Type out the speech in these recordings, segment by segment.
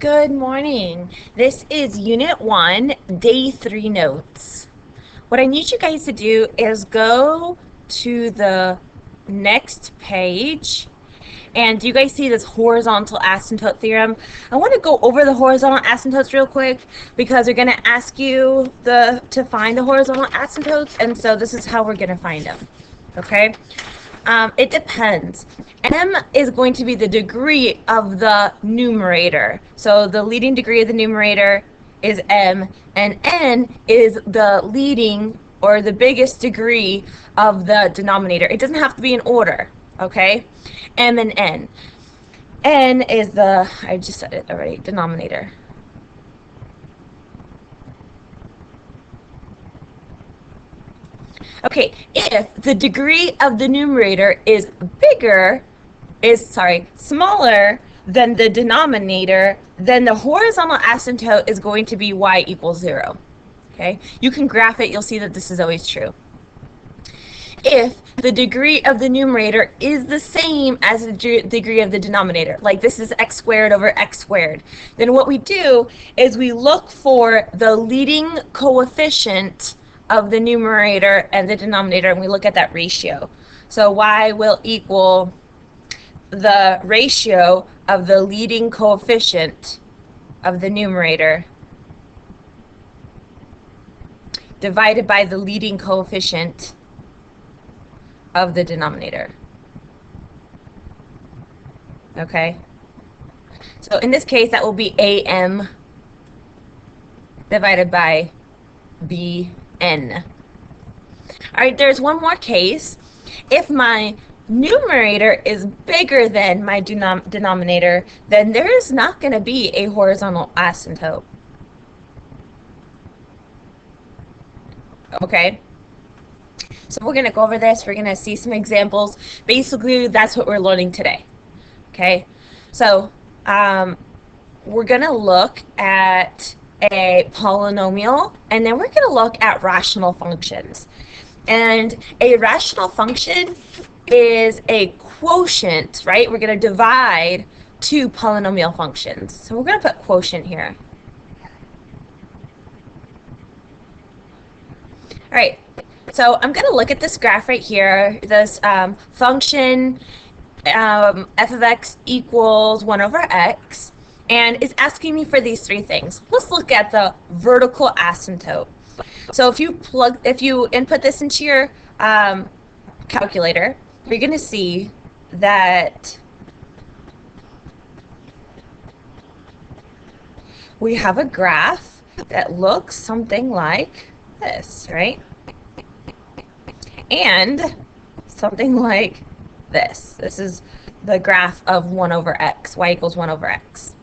Good morning. This is Unit 1, Day 3 notes. What I need you guys to do is go to the next page. And do you guys see this horizontal asymptote theorem? I want to go over the horizontal asymptotes real quick because they're going to ask you to find the horizontal asymptotes. And so this is how we're going to find them. Okay? It depends. M is going to be the degree of the numerator. So the leading degree of the numerator is M, and N is the leading or the biggest degree of the denominator. It doesn't have to be in order, okay? M and N. N is the, I just said it already, denominator. Okay, if the degree of the numerator is smaller than the denominator, then the horizontal asymptote is going to be y equals 0. Okay, you can graph it, you'll see that this is always true. If the degree of the numerator is the same as the degree of the denominator, like this is x squared over x squared, then what we do is we look for the leading coefficient of the numerator and the denominator, and we look at that ratio. So y will equal the ratio of the leading coefficient of the numerator divided by the leading coefficient of the denominator. Okay? So in this case, that will be AM divided by BN. All right, there's one more case. If my numerator is bigger than my denominator, then there is not going to be a horizontal asymptote. Okay? So we're going to go over this. We're going to see some examples. Basically, that's what we're learning today. Okay? So we're going to look at a polynomial, and then we're going to look at rational functions. And a rational function is a quotient, right? We're going to divide two polynomial functions. So we're going to put quotient here. All right, so I'm going to look at this graph right here, this function f of x equals 1 over x, and it's asking me for these three things. Let's look at the vertical asymptote. So if you input this into your calculator, you're going to see that we have a graph that looks something like this, right? And something like this. This is the graph of 1 over x, y equals 1 over x.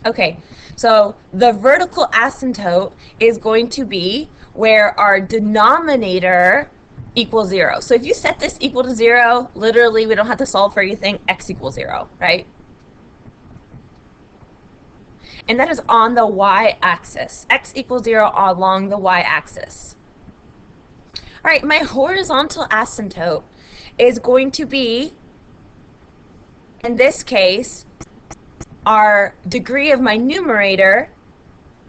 Okay, so the vertical asymptote is going to be where our denominator equals 0. So if you set this equal to 0, literally we don't have to solve for anything, x equals 0, right? And that is on the y-axis. X equals 0 along the y-axis. All right, my horizontal asymptote is going to be, in this case, our degree of my numerator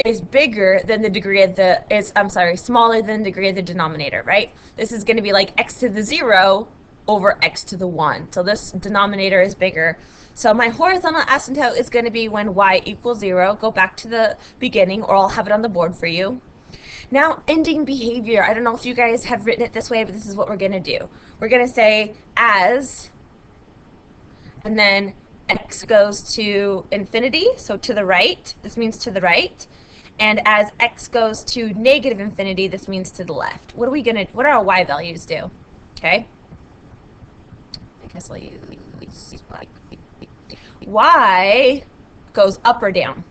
is bigger than the degree of smaller than the degree of the denominator, right? This is going to be like x to the 0 over x to the 1. So this denominator is bigger. So my horizontal asymptote is going to be when y equals 0. Go back to the beginning, or I'll have it on the board for you. Now, ending behavior. I don't know if you guys have written it this way, but this is what we're going to do. We're going to say as, and then x goes to infinity, so to the right. This means to the right. And as x goes to negative infinity, this means to the left. What do our y values do? Okay. I guess I'll use y goes up or down.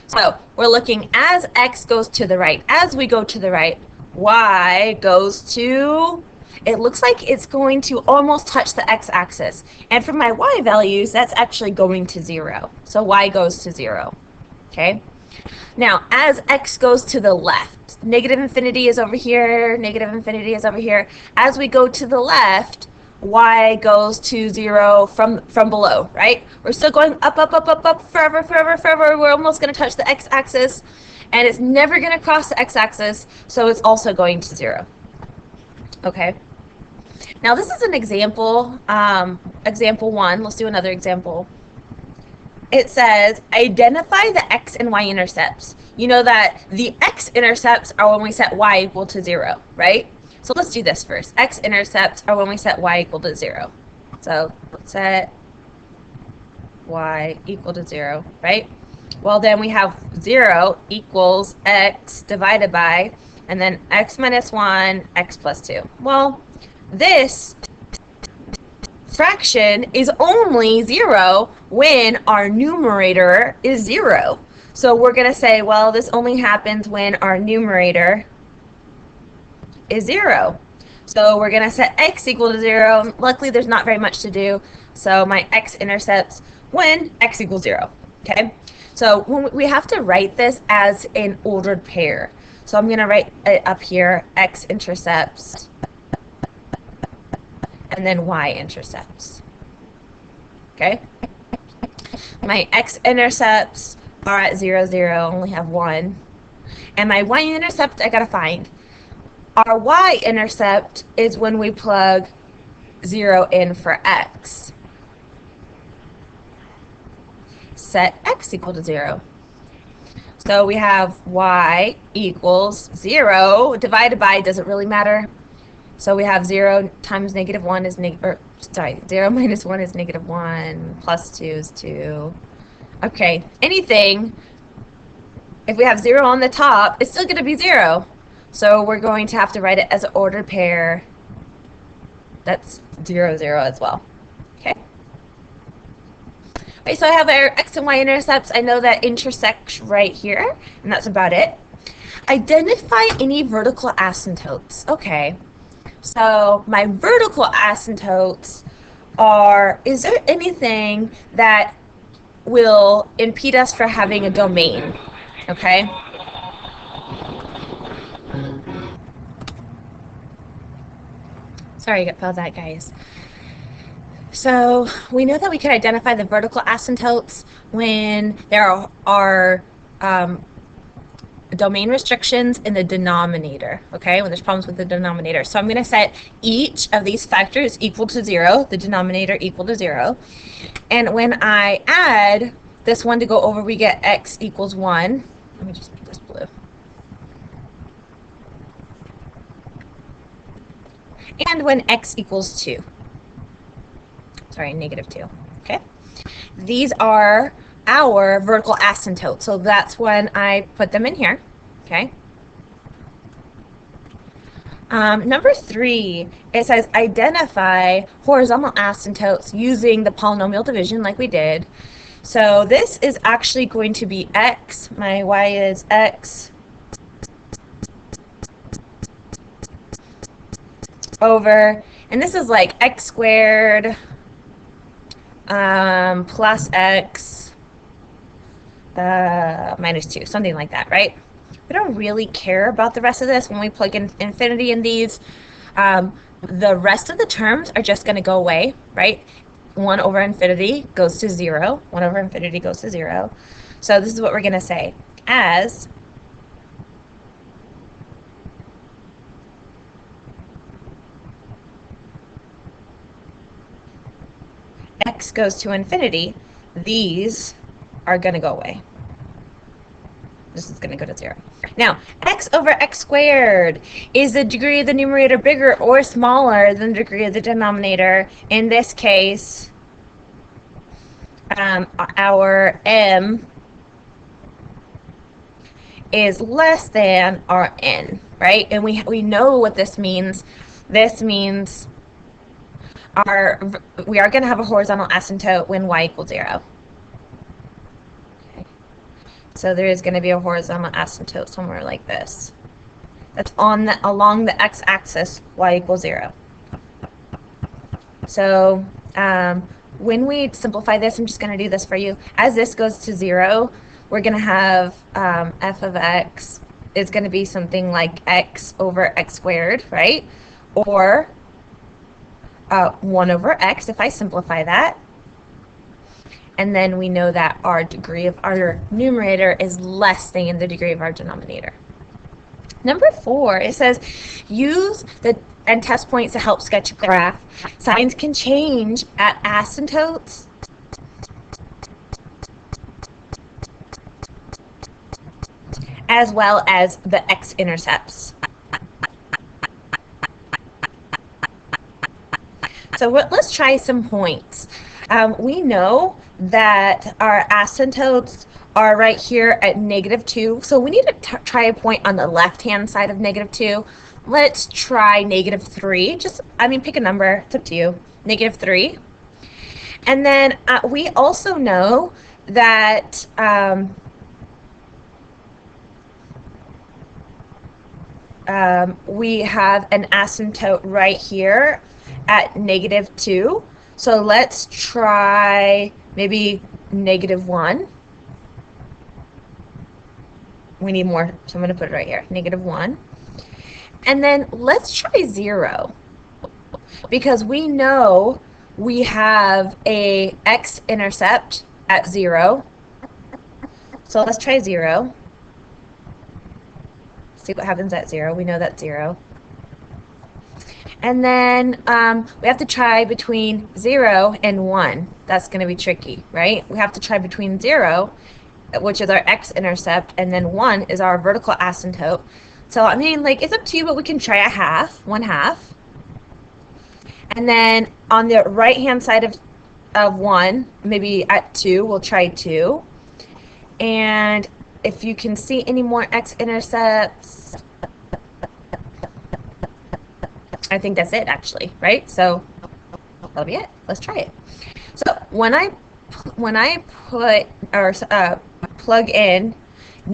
So we're looking as x goes to the right. As we go to the right, y goes to, it looks like it's going to almost touch the x-axis. And for my y values, that's actually going to 0. So y goes to 0. Okay? Now, as x goes to the left, negative infinity is over here, negative infinity is over here. As we go to the left, y goes to 0 from below, right? We're still going up, up, up, up, up, forever, forever, forever. We're almost going to touch the x-axis, and it's never going to cross the x-axis, so it's also going to 0. Okay. Now this is an example, example 1. Let's do another example. It says, identify the x and y intercepts. You know that the x-intercepts are when we set y equal to 0, right? So let's do this first. X-intercepts are when we set y equal to 0. So let's set y equal to 0, right? Well, then we have 0 equals x divided by, and then x minus 1, x plus 2. Well, this fraction is only 0 when our numerator is 0. So we're going to say, well, this only happens when our numerator is 0. So we're going to set x equal to 0. Luckily, there's not very much to do. So my x-intercepts when x equals 0. Okay? So we have to write this as an ordered pair. So I'm going to write it up here, x-intercepts, and then y-intercepts. Okay? My x-intercepts are at 0, 0, only have 1. And my y-intercept, I gotta find. Our y-intercept is when we plug 0 in for x. Set x equal to 0. So we have y equals 0 divided by, doesn't really matter. So we have 0 times negative 1 is 0 minus 1 is negative 1, plus 2 is 2. Okay, anything, if we have 0 on the top, it's still going to be 0. So we're going to have to write it as an ordered pair. That's 0, 0 as well. Okay. Okay, so I have our x and y intercepts. I know that intersect right here, and that's about it. Identify any vertical asymptotes. Okay. So my vertical asymptotes are, is there anything that will impede us from having a domain? Okay. Sorry about that, guys. So we know that we can identify the vertical asymptotes when there are domain restrictions in the denominator, okay, when there's problems with the denominator. So I'm going to set each of these factors equal to 0, the denominator equal to 0. And when I add this one to go over, we get x equals 1. Let me just make this blue. And when x equals 2. Sorry, negative 2. Okay? These are our vertical asymptotes. So that's when I put them in here. Okay? Number 3, it says identify horizontal asymptotes using the polynomial division like we did. So this is actually going to be x. My y is x over, and this is like x squared plus x minus 2, something like that, right? We don't really care about the rest of this. When we plug in infinity in these, the rest of the terms are just going to go away, right? 1 over infinity goes to 0. 1 over infinity goes to 0. So this is what we're going to say. As x goes to infinity, these are going to go away. This is going to go to 0. Now, x over x squared, is the degree of the numerator bigger or smaller than the degree of the denominator? In this case, our m is less than our n, right? And we know what this means. This means we are going to have a horizontal asymptote when y equals 0. Okay. So there is going to be a horizontal asymptote somewhere like this. That's along the x-axis, y equals 0. So when we simplify this, I'm just going to do this for you. As this goes to 0, we're going to have f of x is going to be something like x over x squared, right? Or 1 over x if I simplify that. And then we know that our degree of our numerator is less than the degree of our denominator. Number 4, it says use the and test points to help sketch a graph. Signs can change at asymptotes as well as the x-intercepts. So let's try some points. We know that our asymptotes are right here at -2. So we need to try a point on the left-hand side of -2. Let's try -3. Pick a number. It's up to you. -3. And then we also know that we have an asymptote right here at -2. So let's try maybe -1. We need more, so I'm going to put it right here, -1. And then let's try 0, because we know we have a x-intercept at 0. So let's try 0. See what happens at 0. We know that's 0. And then we have to try between 0 and 1. That's going to be tricky, right? We have to try between 0, which is our x-intercept, and then 1 is our vertical asymptote. So, it's up to you, but we can try 1/2. And then on the right-hand side of 1, maybe at 2, we'll try 2. And if you can see any more x-intercepts, I think that's it, actually, right? So that'll be it. Let's try it. So when I put or plug in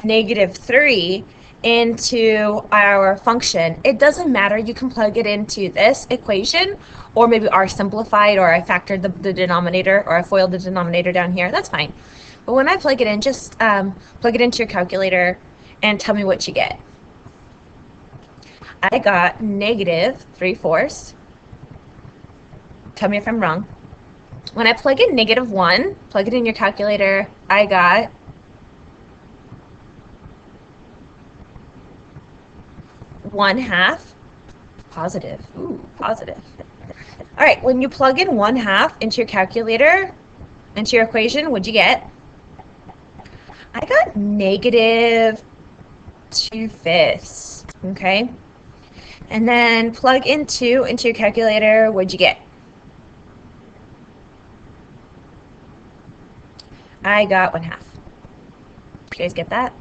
-3 into our function, it doesn't matter. You can plug it into this equation, or maybe R simplified, or I factored the denominator, or I foiled the denominator down here. That's fine. But when I plug it in, just plug it into your calculator and tell me what you get. I got -3/4. Tell me if I'm wrong. When I plug in -1, plug it in your calculator, I got +1/2. Positive. Ooh, positive. All right, when you plug in 1/2 into your calculator, into your equation, what'd you get? I got -2/5. Okay. And then plug in 2 into your calculator, what'd you get? I got 1/2. You guys get that?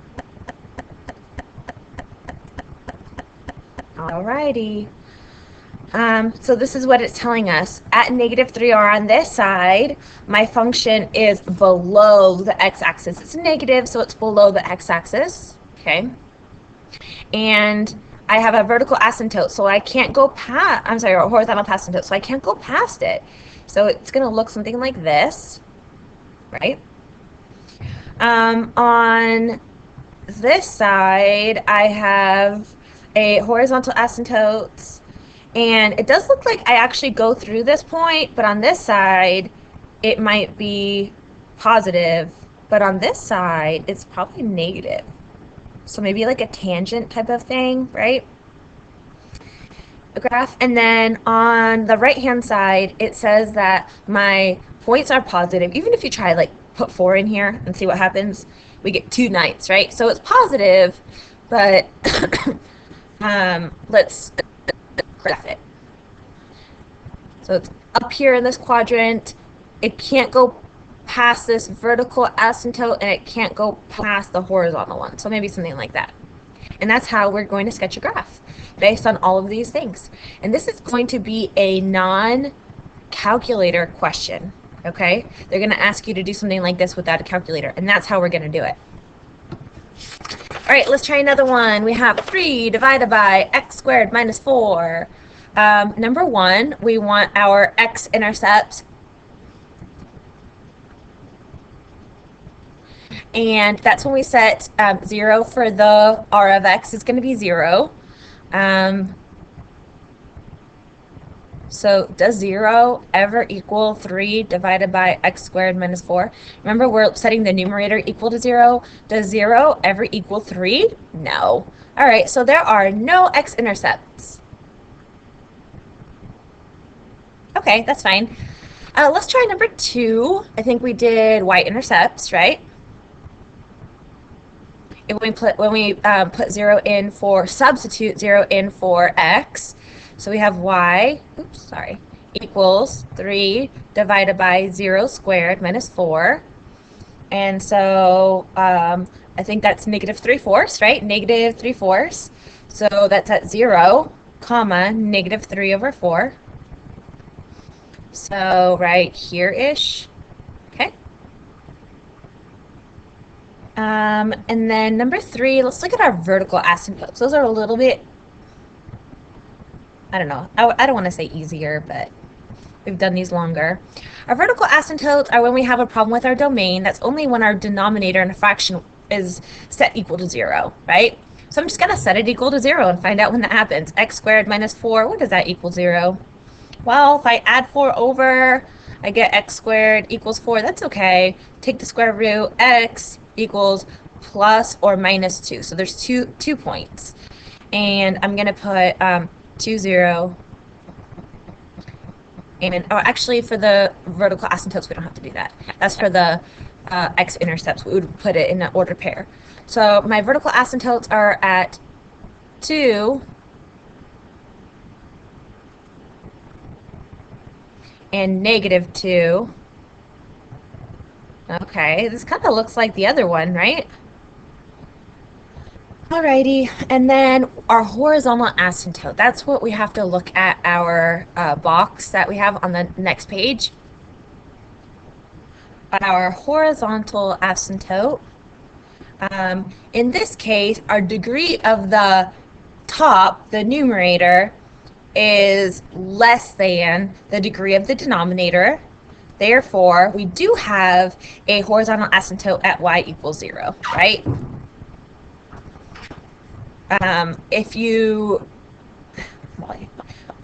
Alrighty. So this is what it's telling us. At -3, or on this side, my function is below the x-axis. It's negative, so it's below the x-axis. Okay. And I have a vertical asymptote, so I can't go past, or a horizontal asymptote, so I can't go past it. So it's going to look something like this, right? On this side, I have a horizontal asymptote, and it does look like I actually go through this point, but on this side, it might be positive, but on this side, it's probably negative. So maybe like a tangent type of thing, right? A graph. And then on the right-hand side, it says that my points are positive. Even if you try, put 4 in here and see what happens, we get 2 9ths, right? So it's positive, but let's graph it. So it's up here in this quadrant. It can't go past this vertical asymptote, and it can't go past the horizontal one. So maybe something like that. And that's how we're going to sketch a graph based on all of these things. And this is going to be a non-calculator question, okay? They're going to ask you to do something like this without a calculator, and that's how we're going to do it. All right, let's try another one. We have 3 divided by x squared minus 4. Number 1, we want our x-intercepts. And that's when we set 0 for the r of x is going to be 0. So does 0 ever equal 3 divided by x squared minus 4? Remember, we're setting the numerator equal to 0. Does 0 ever equal 3? No. All right, so there are no x-intercepts. Okay, that's fine. Let's try number 2. I think we did y-intercepts, right? If we put 0 in for, substitute 0 in for x, so we have y, equals 3 divided by 0 squared minus 4. And so I think that's negative 3/4, right? Negative 3/4. So that's at 0, comma, negative 3 over 4. So right here-ish. Okay. And then number 3, let's look at our vertical asymptotes. Those are a little bit, I don't know, I don't want to say easier, but we've done these longer. Our vertical asymptotes are when we have a problem with our domain. That's only when our denominator in a fraction is set equal to 0, right? So I'm just going to set it equal to 0 and find out when that happens. X squared minus 4, what does that equal 0? Well, if I add 4 over, I get x squared equals 4. That's okay. Take the square root. X equals plus or minus 2. So there's two points. And I'm going to put 2, 0. And actually, for the vertical asymptotes, we don't have to do that. That's for the x-intercepts. We would put it in an ordered pair. So my vertical asymptotes are at 2 and negative 2. Okay, this kind of looks like the other one, right? Alrighty, and then our horizontal asymptote. That's what we have to look at our box that we have on the next page. Our horizontal asymptote. In this case, our degree of the top, the numerator, is less than the degree of the denominator. Therefore, we do have a horizontal asymptote at y equals 0, right? If you,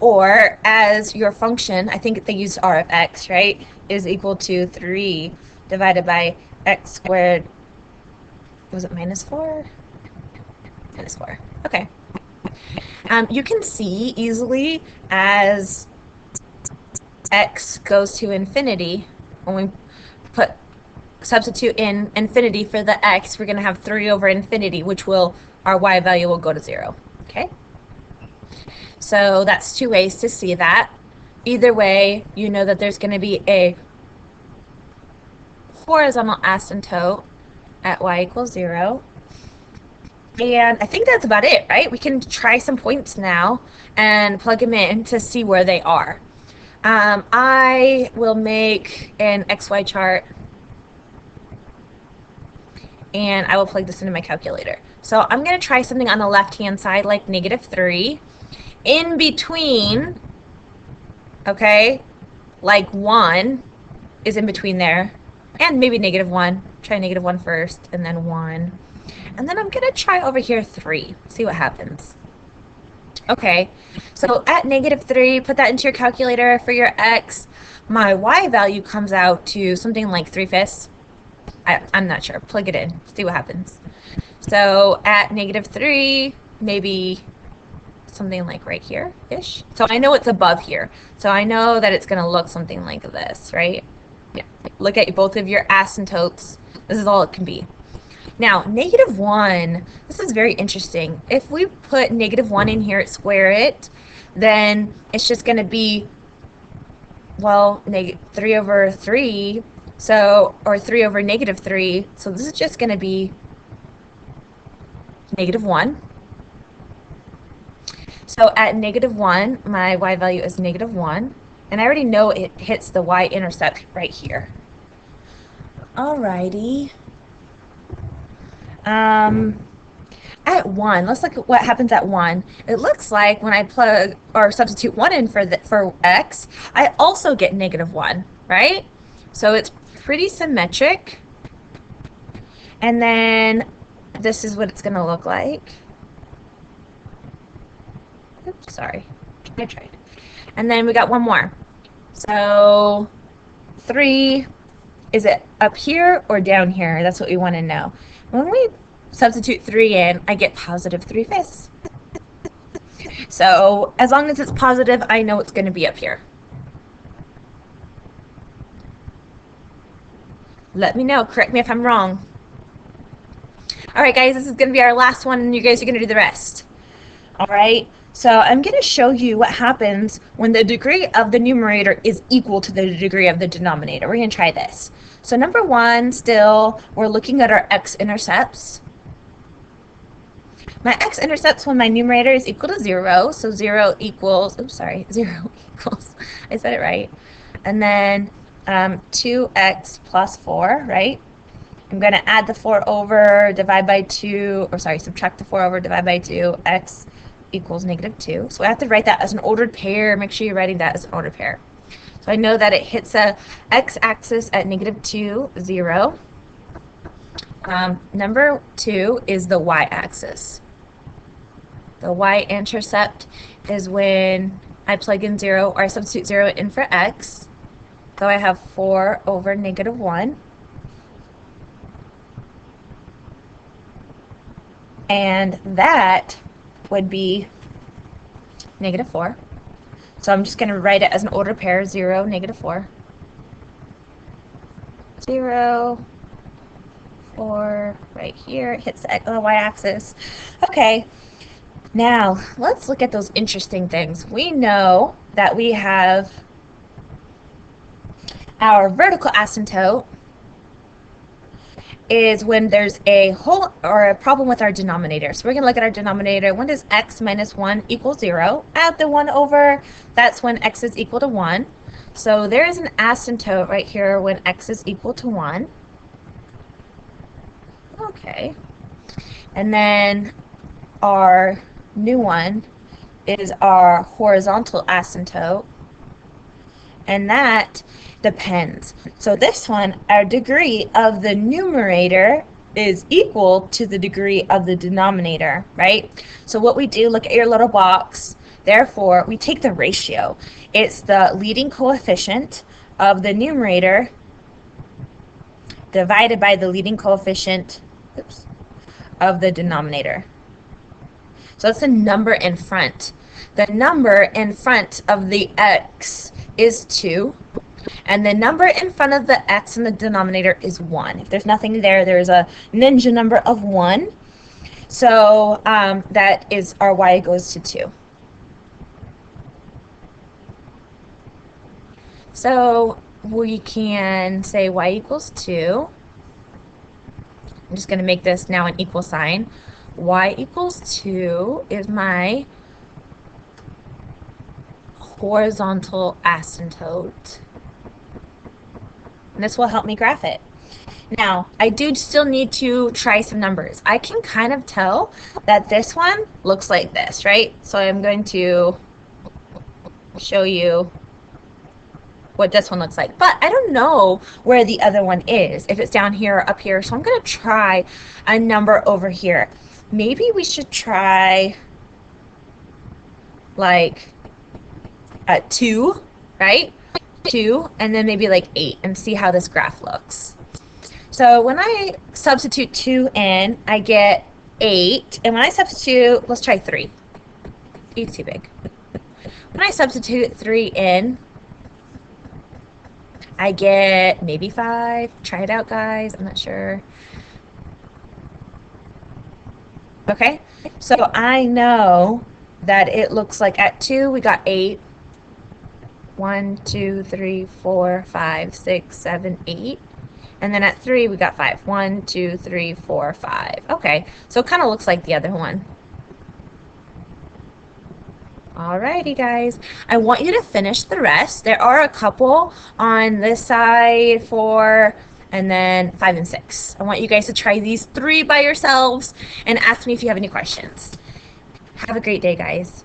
or as your function, I think they used r of x, right, is equal to 3 divided by x squared, was it minus 4? Minus 4, okay. You can see easily as x goes to infinity, when we substitute in infinity for the x, we're going to have 3 over infinity, which will, our y value will go to 0. Okay? So that's 2 ways to see that. Either way, you know that there's going to be a horizontal asymptote at y equals 0. And I think that's about it, right? We can try some points now and plug them in to see where they are. I will make an XY chart and I will plug this into my calculator. So I'm going to try something on the left-hand side like negative 3. In between, okay, like 1 is in between there, and maybe negative 1. Try negative 1 first, and then 1. And then I'm going to try over here 3, see what happens. Okay, so at negative 3, put that into your calculator for your x. My y value comes out to something like 3/5. I'm not sure. Plug it in, see what happens. So at negative 3, maybe something like right here-ish. So I know it's above here. So I know that it's going to look something like this, right? Yeah. Look at both of your asymptotes. This is all it can be. Now, negative 1, this is very interesting. If we put negative 1 in here, square it, then it's just going to be, well, 3 over 3, so, or 3 over negative 3. So this is just going to be negative 1. So at negative 1, my y value is negative 1. And I already know it hits the y-intercept right here. Alrighty. At 1, let's look at what happens at 1. It looks like when I plug or substitute 1 in for x, I also get negative 1, right? So it's pretty symmetric. And then this is what it's going to look like. Oops, sorry. I tried. And then we got one more. So 3, is it up here or down here? That's what we want to know. When we substitute 3 in, I get positive 3/5. So as long as it's positive, I know it's going to be up here. Let me know. Correct me if I'm wrong. All right, guys, this is going to be our last one, and you guys are going to do the rest. All right, so I'm going to show you what happens when the degree of the numerator is equal to the degree of the denominator. We're going to try this. So number 1, still, we're looking at our x-intercepts. My x-intercepts when my numerator is equal to 0, so 0 equals, oops, sorry, 0 equals, I said it right. And then 2x plus 4, right? I'm going to add the 4 over, divide by 2, or sorry, subtract the 4 over, divide by 2, x equals -2. So I have to write that as an ordered pair. Make sure you're writing that as an ordered pair. So I know that it hits a x-axis at -2, 0. Number 2 is the y-axis. The y-intercept is when I plug in 0, or I substitute 0 in for x. So I have 4 over -1. And that would be -4. So I'm just going to write it as an ordered pair, 0, -4. 0, 4, right here. It hits the y-axis. Okay, now let's look at those interesting things. We know that we have our vertical asymptote is when there's a whole or a problem with our denominator. So we're going to look at our denominator. When does x minus 1 equal 0? Add the 1 over. That's when x is equal to 1. So there is an asymptote right here when x is equal to 1. Okay. And then our new one is our horizontal asymptote. And that depends. So this one, our degree of the numerator is equal to the degree of the denominator, right? So what we do, look at your little box. Therefore, we take the ratio. It's the leading coefficient of the numerator divided by the leading coefficient, of the denominator. So that's the number in front. The number in front of the x is 2. And the number in front of the x in the denominator is 1. If there's nothing there, there's a ninja number of 1. So that is our y goes to 2. So we can say y equals 2. I'm just going to make this now an equal sign. Y equals 2 is my horizontal asymptote. And this will help me graph it. Now, I do still need to try some numbers. I can kind of tell that this one looks like this, right? So I'm going to show you what this one looks like. But I don't know where the other one is, if it's down here or up here. So I'm going to try a number over here. Maybe we should try like at 2, right? 2, and then maybe like 8, and see how this graph looks. So when I substitute 2 in, I get 8, and when I substitute, let's try 3. 8's too big. When I substitute 3 in, I get maybe 5. Try it out, guys. I'm not sure. Okay, so I know that it looks like at 2 we got 8. 1, 2, 3, 4, 5, 6, 7, 8. And then at 3 we got 5. 1, 2, 3, 4, 5. Okay, so it kind of looks like the other one. Alrighty, guys. I want you to finish the rest. There are a couple on this side, 4, and then 5 and 6. I want you guys to try these 3 by yourselves and ask me if you have any questions. Have a great day, guys.